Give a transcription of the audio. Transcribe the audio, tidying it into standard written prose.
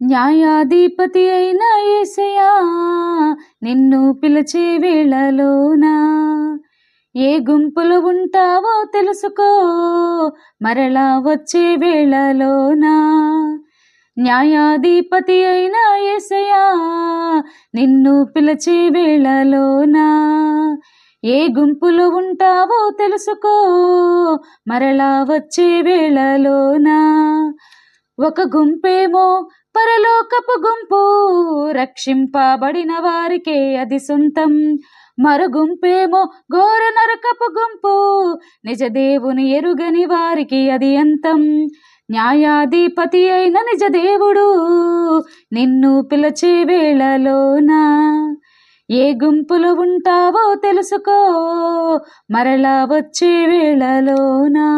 న్యాయాధిపతి అయిన యేసయ్యా నిన్ను పిలిచే వేళలోన ఏ గుంపులో ఉంటావో తెలుసుకో మరలా వచ్చే వేళలోన న్యాయాధిపతి అయిన యేసయ్యా నిన్ను పిలిచే వేళలోన ఏ గుంపులో ఉంటావో తెలుసుకో మరలా వచ్చే వేళలోన ఒక గుంపేమో పరలోకపు గుంపు, రక్షింపబడిన వారికే అది సొంతం. మరో గుంపేమో ఘోర నరకపు గుంపు, నిజ దేవుని ఎరుగని వారికి అది అంతం. న్యాయాధిపతి అయిన నిజ దేవుడు నిన్ను పిలిచే వేళలోన ఏ గుంపులో ఉంటావో తెలుసుకో మరలా వచ్చే వేళలోనా.